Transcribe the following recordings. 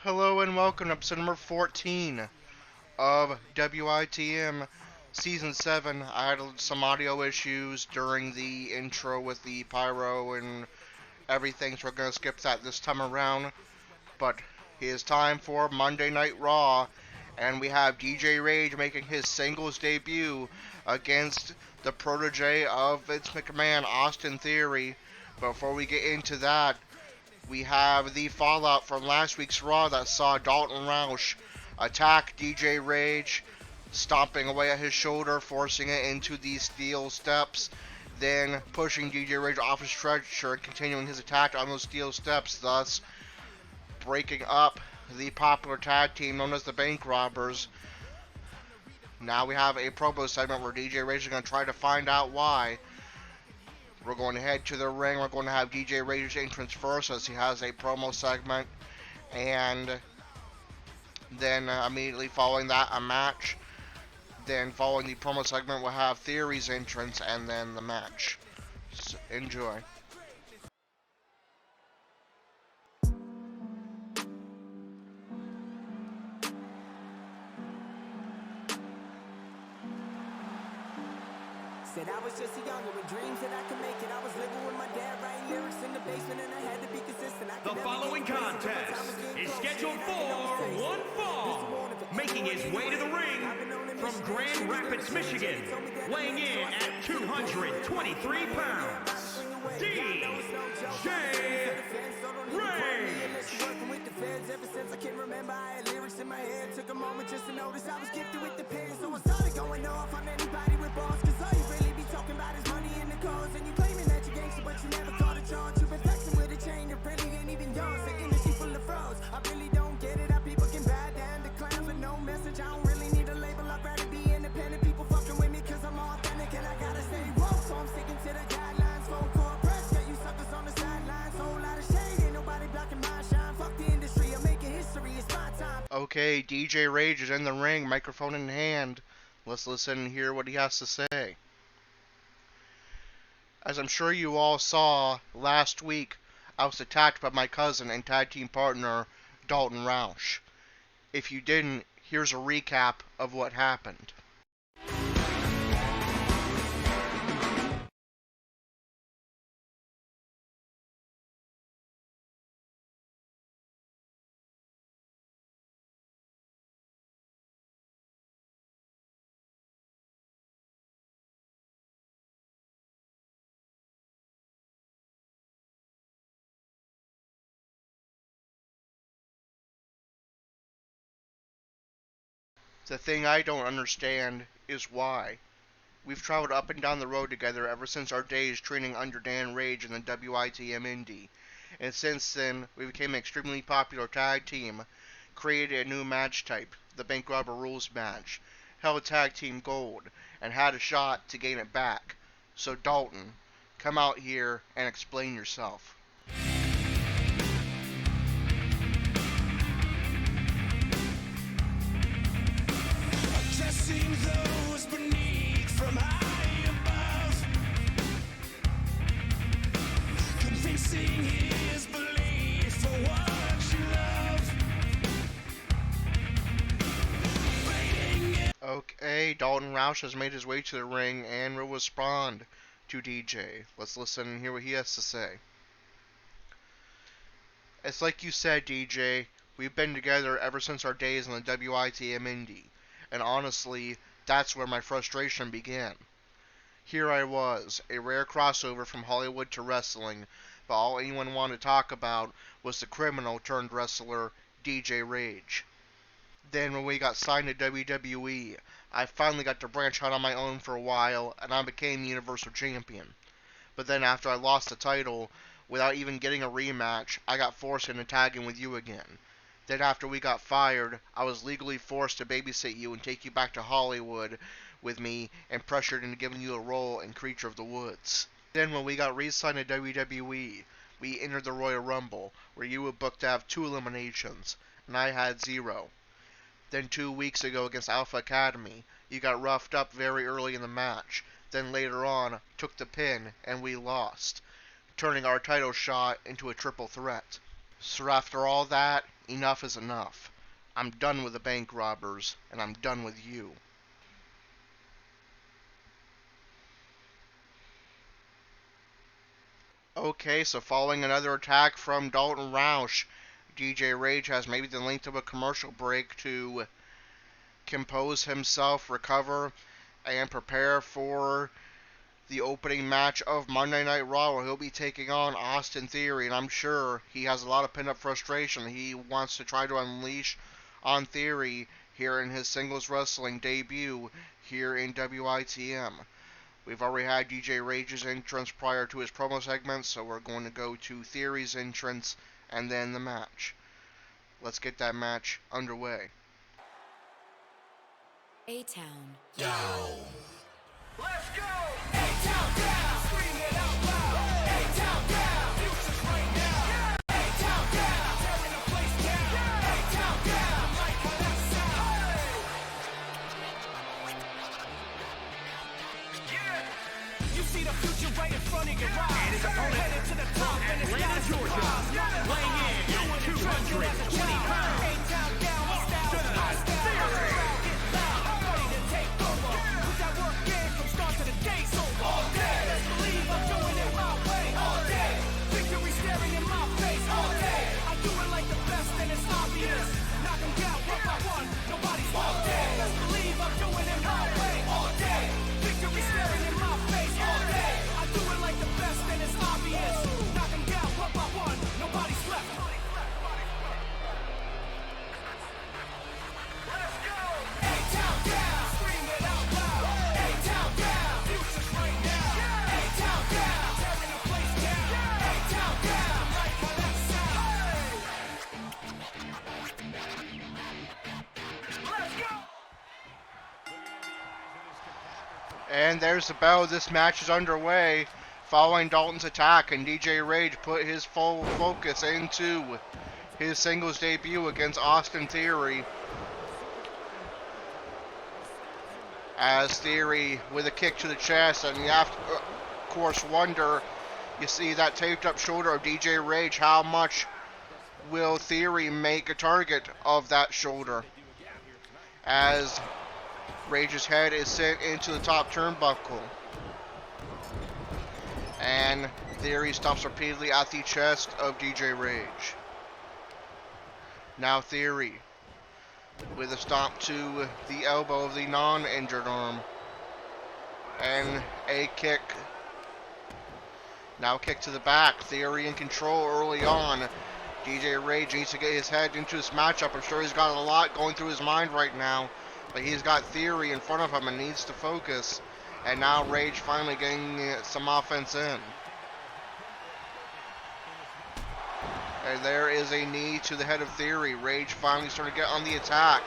Hello and welcome to episode number 14 of WITM Season 7. I had some audio issues during the intro with the pyro and everything, so we're going to skip that this time around. But it is time for Monday Night Raw, and we have DJ Rage making his singles debut against the protege of Vince McMahon, Austin Theory. Before we get into that, we have the fallout from last week's Raw that saw Dalton Roush attack DJ Rage, stomping away at his shoulder, forcing it into the steel steps, then pushing DJ Rage off his stretcher and continuing his attack on those steel steps, thus breaking up the popular tag team known as the Bank Robbers. Now we have a promo segment where DJ Rage is going to try to find out why. We're going to head to the ring. We're going to have DJ Rage's entrance first as he has a promo segment. And then immediately following that, a match. Then following the promo segment, we'll have Theory's entrance and then the match. So enjoy. Said I was just a youngin' with dreams that I could make it. I was living with my dad, writing lyrics in the basement, and I had to be consistent. The following contest is scheduled for one fall. Making his way to the ring from Grand Rapids, Michigan, weighing in at 223 pounds, DJ Rage. Working with the feds ever since I can remember. I had lyrics in my head. Took a moment just to notice I was gifted with the pen. So I started going off on anybody with balls. Cause all you really be talking about is money and the cause. And you claiming that you're gangster, but you never caught a charge. You've been flexing with a chain that really ain't even yours. The industry full of frauds. I really don't get it. How people can bow down to clowns with no message. I don't really need a label. I'd rather be independent. People fucking with me cause I'm authentic. And I gotta stay woke. So I'm sticking to the guidelines. Phone call press. Got you suckers on the sidelines. Whole lot of shade. Ain't nobody blocking my shine. Fuck the industry. I'm making history. It's my time. Okay, DJ Rage is in the ring, microphone in hand. Let's listen and hear what he has to say. As I'm sure you all saw, last week I was attacked by my cousin and tag team partner, Dalton Roush. If you didn't, here's a recap of what happened. The thing I don't understand is why. We've traveled up and down the road together ever since our days training under Dan Rage in the WITM Indy. And since then, we became an extremely popular tag team, created a new match type, the Bank Robber Rules match, held tag team gold, and had a shot to gain it back. So Dalton, come out here and explain yourself. Addressing those beneath from high above, convincing his belief for what you love. Okay, Dalton Roush has made his way to the ring and will respond to DJ. Let's listen and hear what he has to say. It's like you said, DJ, we've been together ever since our days in the WITM Indy. And honestly, that's where my frustration began. Here I was, a rare crossover from Hollywood to wrestling, but all anyone wanted to talk about was the criminal turned wrestler, DJ Rage. Then when we got signed to WWE, I finally got to branch out on my own for a while, and I became Universal Champion. But then after I lost the title, without even getting a rematch, I got forced into tagging with you again. Then after we got fired, I was legally forced to babysit you and take you back to Hollywood with me and pressured into giving you a role in Creature of the Woods. Then when we got re-signed to WWE, we entered the Royal Rumble, where you were booked to have 2 eliminations, and I had 0. Then 2 weeks ago against Alpha Academy, you got roughed up very early in the match, then later on took the pin and we lost, turning our title shot into a triple threat. So after all that, Enough is enough. I'm done with the bank robbers, and I'm done with you. Okay, so following another attack from Dalton Roush, DJ Rage has maybe the length of a commercial break to compose himself, recover, and prepare for the opening match of Monday Night Raw, where he'll be taking on Austin Theory, and I'm sure he has a lot of pent-up frustration he wants to try to unleash on Theory here in his singles wrestling debut here in WITM. We've already had DJ Rage's entrance prior to his promo segment, so we're going to go to Theory's entrance and then the match. Let's get that match underway. A-Town. Yo. Let's go! A-Town down. Scream it out loud. A-Town down. Future's right now. A-Town down. Tearing the place down. A-Town down. Like how that sounds. Yeah! You see the future right in front of your eyes. And his opponent Headed to the top from and it's Atlanta, not a Georgia, surprise. weighing in at 220 pounds. A-Town down. My style is my style. Theory. Get loud. I'm ready to take over. Put that work in from start to the day's over. All day. Best believe I'm doing it my way. All day. Victory staring in my face. All day. I do it like the best and it's obvious. Knock 'em down one by one. Nobody's all day. Best believe I'm doing it my way. All day. Victory staring in my face. All day. I do it like the best and it's obvious. Knock 'em down one by one. Nobody's left. Let's go! A-Town down. Scream it out loud. A-Town down. Future's right now. A-Town down. Tearing the place down. A-Town down. Like how that sounds. Let's go! And there's the bell. This match is underway. Following Dalton's attack, and DJ Rage put his full focus into his singles debut against Austin Theory. As Theory with a kick to the chest, and you have to, of course, wonder, you see that taped up shoulder of DJ Rage, how much will Theory make a target of that shoulder? As Rage's head is sent into the top turnbuckle. And Theory stops repeatedly at the chest of DJ Rage. Now Theory with a stomp to the elbow of the non-injured arm. And a kick. Now a kick to the back. Theory in control early on. DJ Rage needs to get his head into this matchup. I'm sure he's got a lot going through his mind right now. But he's got Theory in front of him and needs to focus. And now Rage finally getting some offense in. And there is a knee to the head of Theory. Rage finally starting to get on the attack.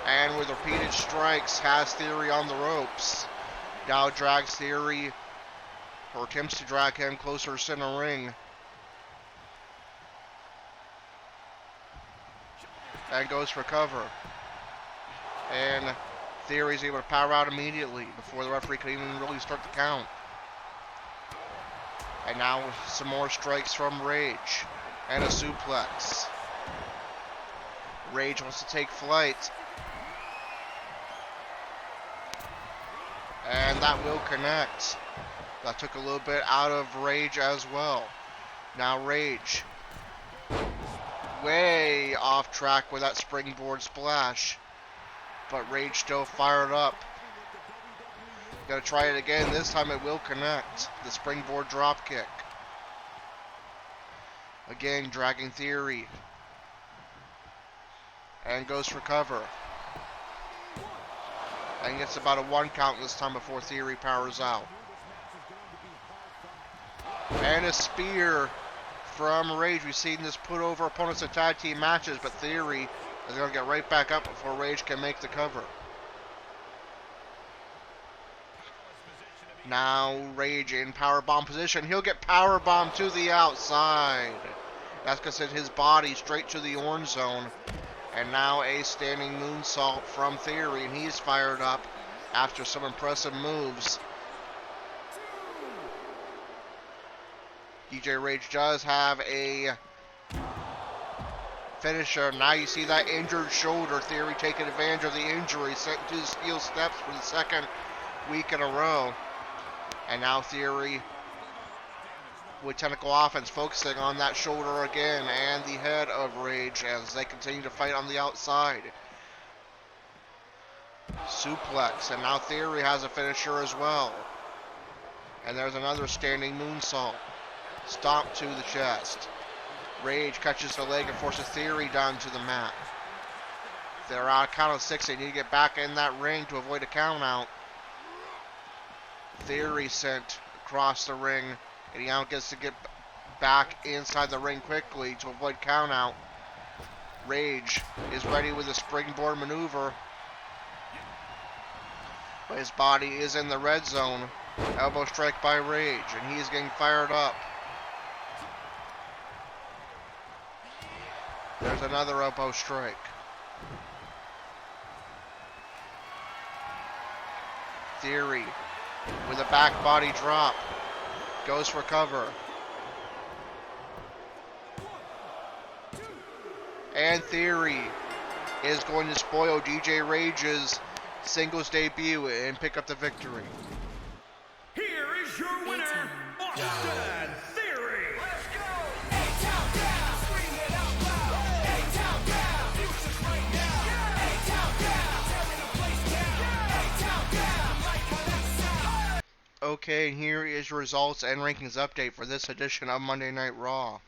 And with repeated strikes, has Theory on the ropes. Now drags Theory, or attempts to drag him closer to center ring. And goes for cover. And Theory's able to power out immediately before the referee can even really start the count. And now some more strikes from Rage. And a suplex. Rage wants to take flight. And that will connect. That took a little bit out of Rage as well. Now Rage. Way off track with that springboard splash. But Rage still fired up. Gotta try it again. This time it will connect. The springboard drop kick. Again, dragging Theory. And goes for cover. And gets about a 1 count this time before Theory powers out. And a spear from Rage. We've seen this put over opponents in tag team matches, but Theory is going to get right back up before Rage can make the cover. Now Rage in powerbomb position. He'll get powerbombed to the outside. That's going to send his body straight to the orange zone. And now a standing moonsault from Theory, and he's fired up after some impressive moves. DJ Rage does have a finisher. Now you see that injured shoulder. Theory taking advantage of the injury, sent to the steel steps for the second week in a row. And now Theory with technical offense focusing on that shoulder again and the head of Rage as they continue to fight on the outside. Suplex, and now Theory has a finisher as well. And there's another standing moonsault. Stomp to the chest. Rage catches the leg and forces Theory down to the mat. They're on a count of 6. They need to get back in that ring to avoid a count out. Theory sent across the ring, and he now gets to get back inside the ring quickly to avoid count out. Rage is ready with a springboard maneuver, but his body is in the red zone. Elbow strike by Rage, and he is getting fired up. There's another elbow strike. Theory with a back body drop goes for cover. And Theory is going to spoil DJ Rage's singles debut and pick up the victory. Here is your winner, Austin Theory. Let's go! A-Town down! Scream it out loud! A-Town down! Future's right now! A-Town down! Tearing the place down! A-Town down! Like how that sounds! Okay, and here is your results and rankings update for this edition of Monday Night Raw.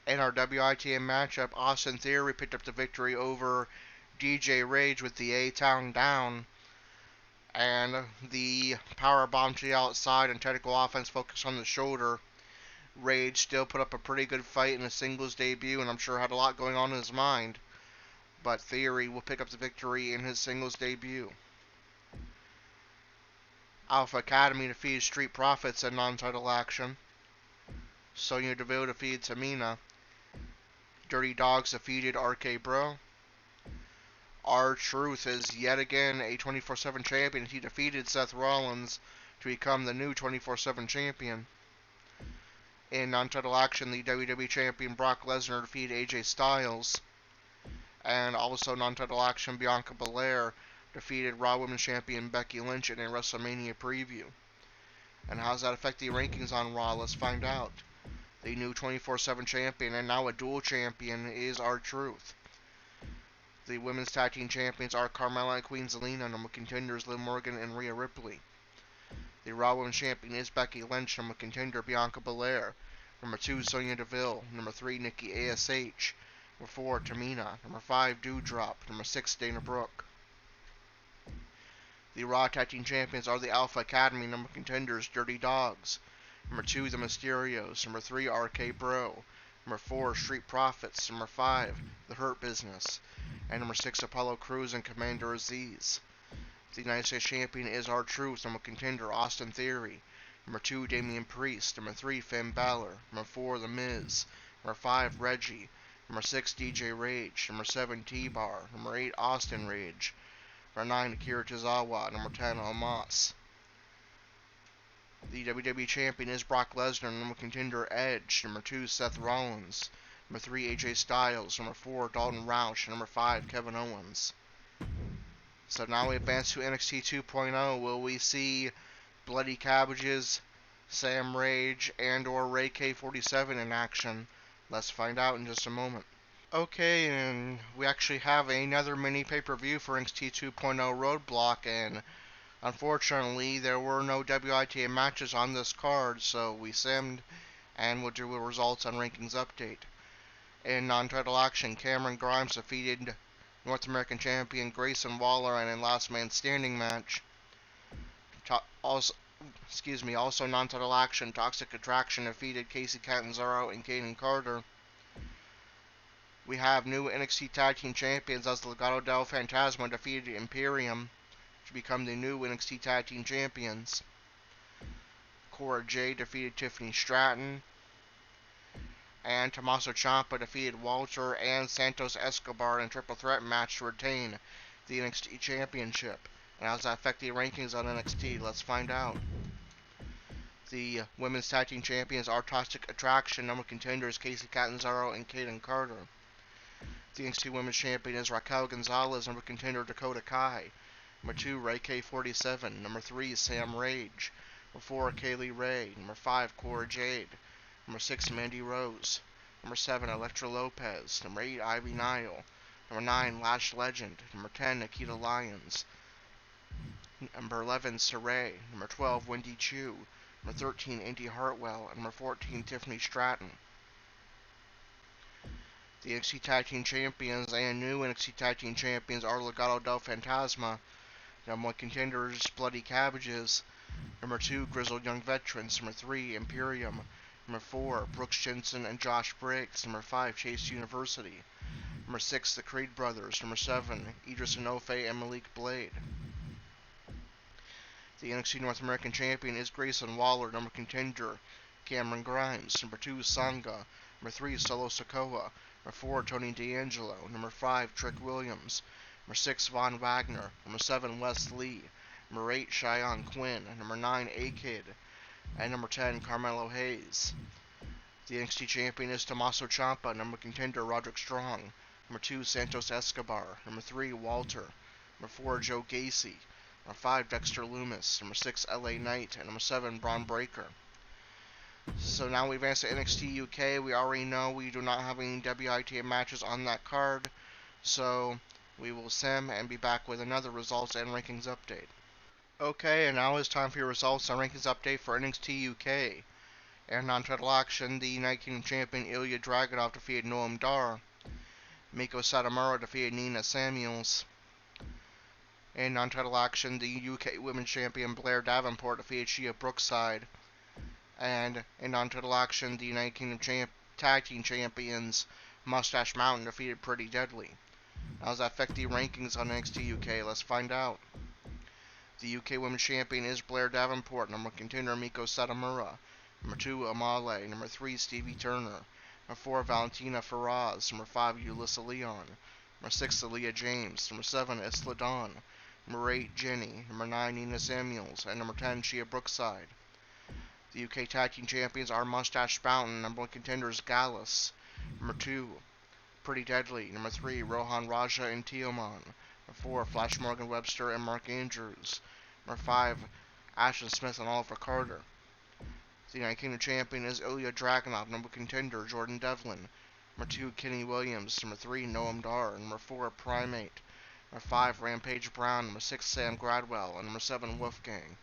In our WITM matchup, Austin Theory picked up the victory over DJ Rage with the A-Town down. And the power bomb to the outside and technical offense focused on the shoulder. Rage still put up a pretty good fight in a singles debut, and I'm sure had a lot going on in his mind. But Theory will pick up the victory in his singles debut. Alpha Academy defeated Street Profits in non-title action. Sonya Deville defeated Tamina. Dirty Dogs defeated RK Bro. R-Truth is yet again a 24/7 champion. He defeated Seth Rollins to become the new 24/7 champion. In non-title action, the WWE champion Brock Lesnar defeated AJ Styles. And also non-title action, Bianca Belair defeated Raw Women's Champion Becky Lynch in a WrestleMania preview. And how does that affect the rankings on Raw? Let's find out. The new 24/7 champion and now a dual champion is R-Truth. The women's tag team champions are Carmella and Queen Zelina, number contenders Liv Morgan and Rhea Ripley. The Raw Women's Champion is Becky Lynch, number contender Bianca Belair. Number 2, Sonya Deville. Number 3, Nikki ASH. Number 4, Tamina. Number 5, Doudrop. Number 6, Dana Brooke. The Raw Tag Team Champions are the Alpha Academy, number contenders Dirty Dogs. Number 2, the Mysterios. Number 3, RK Bro. Number 4, Street Profits. Number 5, The Hurt Business. And number 6, Apollo Crews and Commander Aziz. The United States Champion is R-Truth, number contender Austin Theory. Number 2, Damian Priest. Number 3, Finn Balor. Number 4, The Miz. Number 5, Reggie. Number 6, DJ Rage. Number 7, T-Bar. Number 8, Austin Rage. Number 9, Akira Tozawa. Number 10, Omos. The WWE Champion is Brock Lesnar, number contender Edge. Number 2, Seth Rollins. Number 3, AJ Styles. Number 4, Dalton Roush. Number 5, Kevin Owens. So now we advance to NXT 2.0. Will we see Bloody Cabbages, Sam Rage, and or Ray K47 in action? Let's find out in just a moment. Okay, and we actually have another mini pay-per-view for NXT 2.0 Roadblock, and unfortunately there were no WITM matches on this card, so we simmed and we'll do a results and rankings update. In non-title action, Cameron Grimes defeated North American Champion Grayson Waller in a last man standing match. Also non-title action, Toxic Attraction defeated Casey Catanzaro and Kaden Carter. We have new NXT Tag Team Champions as Legado del Fantasma defeated Imperium to become the new NXT Tag Team Champions. Cora Jade defeated Tiffany Stratton. And Tommaso Ciampa defeated Walter and Santos Escobar in a triple threat match to retain the NXT Championship. And how does that affect the rankings on NXT? Let's find out. The Women's Tag Team Champions are Toxic Attraction, number contenders Casey Catanzaro and Kaden Carter. The NXT Women's Champion is Raquel Gonzalez. Number contender Dakota Kai. Number 2, Ray K47. Number 3, Sam Rage. Number 4, Kaylee Ray. Number 5, Cora Jade. Number 6, Mandy Rose. Number 7, Elektra Lopez. Number 8, Ivy Nile. Number 9, Lash Legend. Number 10, Nikita Lyons. Number 11, Saray. Number 12, Wendy Chu. Number 13, Indy Hartwell. And number 14, Tiffany Stratton. The NXT Tag Team Champions and new NXT Tag Team Champions are Legado del Fantasma. Number 1 contenders, Bloody Cabbages. Number 2, Grizzled Young Veterans. Number 3, Imperium. Number 4, Brooks Jensen and Josh Briggs. Number 5, Chase University. Number 6, the Creed Brothers. Number 7, Idris Enofe and Malik Blade. The NXT North American Champion is Grayson Waller. Number contender, Cameron Grimes. Number 2, Sangha. Number 3, Solo Sikoa. Number 4, Tony D'Angelo. Number 5, Trick Williams. Number 6, Von Wagner. Number 7, Wes Lee. Number 8, Cheyenne Quinn. Number 9, A-Kid. And number 10, Carmelo Hayes. The NXT Champion is Tommaso Ciampa. Number contender, Roderick Strong. Number 2, Santos Escobar. Number 3, Walter. Number 4, Joe Gacy. Number 5, Dexter Lumis. Number 6, LA Knight. And number 7, Braun Breaker. So now we advance to NXT UK. We already know we do not have any WITM matches on that card. So we will sim and be back with another results and rankings update. Okay, and now it's time for your results and rankings update for NXT UK. And non-title action, the United Kingdom Champion Ilya Dragunov defeated Noam Dar. Miko Satomura defeated Nina Samuels. In non-title action, the UK Women's Champion Blair Davenport defeated Shia Brookside. And in non-title action, the United Kingdom Tag Team Champions Mustache Mountain defeated Pretty Deadly. How does that affect the rankings on NXT UK? Let's find out. The UK Women's Champion is Blair Davenport. Number contender Miko Satomura. Number 2, Amale. Number 3, Stevie Turner. Number 4, Valentina Feroz. Number 5, Ulyssa Leon. Number 6, Aaliyah James. Number 7, Isla Dawn. Number 8, Jenny. Number 9, Nina Samuels. And number 10, Shia Brookside. The UK Tag Team Champions are Mustache Mountain. Number 1 contenders Gallus. Number 2, Pretty Deadly. Number 3, Rohan Raja and Teoman. Number 4, Flash Morgan Webster and Mark Andrews. Number 5, Ashton Smith and Oliver Carter. The United Kingdom Champion is Ilya Dragunov. Number contender Jordan Devlin. Number 2, Kenny Williams. Number 3, Noam Dar. Number 4, Primate. Number 5, Rampage Brown. Number 6, Sam Gradwell. And number 7, Wolfgang.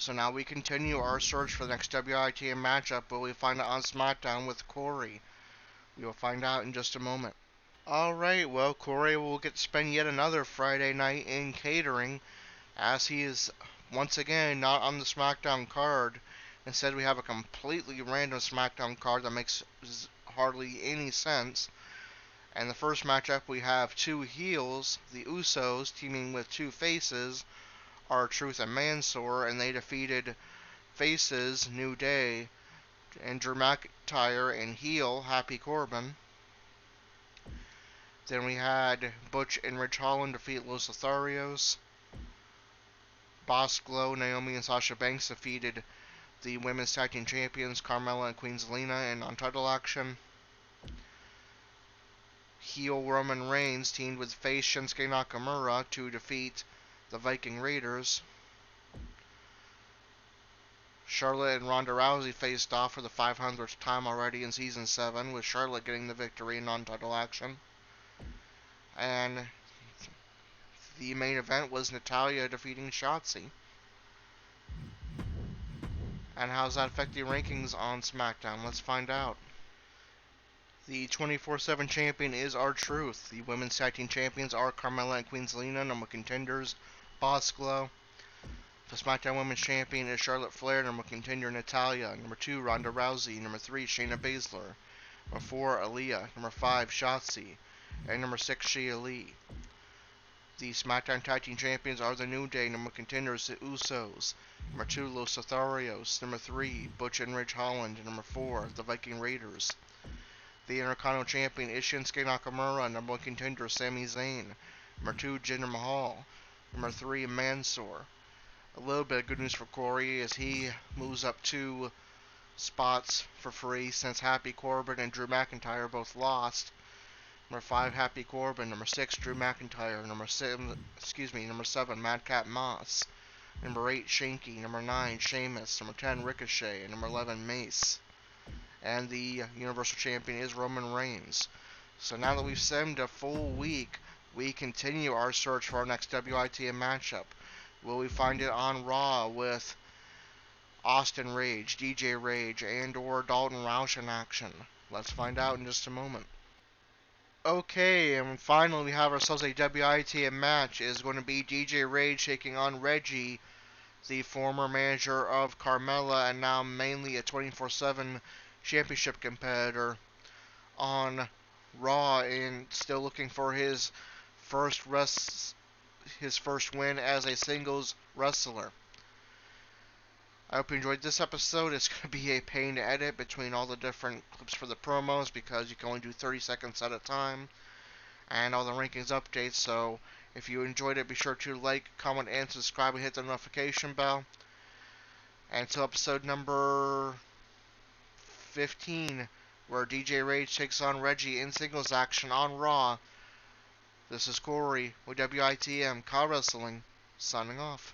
So now we continue our search for the next WITM matchup, but we find it on SmackDown with Corey. We will find out in just a moment. Alright, well, Corey will get to spend yet another Friday night in catering, as he is once again not on the SmackDown card. Instead, we have a completely random SmackDown card that makes hardly any sense. And the first matchup, we have 2 heels, the Usos, teaming with 2 faces, R-Truth and Mansoor, and they defeated faces New Day and Drew McIntyre, and heel Happy Corbin. Then we had Butch and Ridge Holland defeat Los Lotharios. Boss Glow, Naomi, and Sasha Banks defeated the Women's Tag Team Champions Carmella and Queen Zelina in non-title action. Heel Roman Reigns teamed with face Shinsuke Nakamura to defeat the Viking Raiders. Charlotte and Ronda Rousey faced off for the 500th time already in Season 7, with Charlotte getting the victory in non-title action. And the main event was Natalya defeating Shotzi. And how does that affect the rankings on SmackDown? Let's find out. The 24/7 champion is R-Truth. The Women's Tag Team Champions are Carmella and Queen Zelina. Number contenders, Boss Glow. The SmackDown Women's Champion is Charlotte Flair. Number contender, Natalya. Number 2, Ronda Rousey. Number 3, Shayna Baszler. Number 4, Aaliyah. Number 5, Shotzi. And number 6, Shia Lee. The SmackDown Tag Team Champions are the New Day. Number contenders, the Usos. Number 2, Los Lotharios. Number 3, Butch and Ridge Holland. And number 4, the Viking Raiders. The Intercontinental Champion is Shinsuke Nakamura. Number 1 contender, Sami Zayn. Number 2, Jinder Mahal. Number 3, Mansoor. A little bit of good news for Corey as he moves up to spots for free since Happy Corbin and Drew McIntyre both lost. Number 5, Happy Corbin. Number 6, Drew McIntyre. Number 7, Madcap Moss. Number 8, Shanky. Number 9, Sheamus. Number 10, Ricochet. And number 11, Mace. And the Universal Champion is Roman Reigns. So now that we've simmed a full week, we continue our search for our next WITM matchup. Will we find it on Raw with Austin Rage, DJ Rage, and or Dalton Roush in action? Let's find out in just a moment. Okay, and finally we have ourselves a WITM match. It is going to be DJ Rage taking on Reggie, the former manager of Carmella and now mainly a 24/7 championship competitor on Raw, and still looking for his first win as a singles wrestler. I hope you enjoyed this episode. It's going to be a pain to edit between all the different clips for the promos because you can only do 30 seconds at a time, and all the rankings updates. So if you enjoyed it, be sure to like, comment, and subscribe and hit the notification bell. And until episode number 15, where DJ Rage takes on Reggie in singles action on Raw, this is Corey with WITM CAW Wrestling, signing off.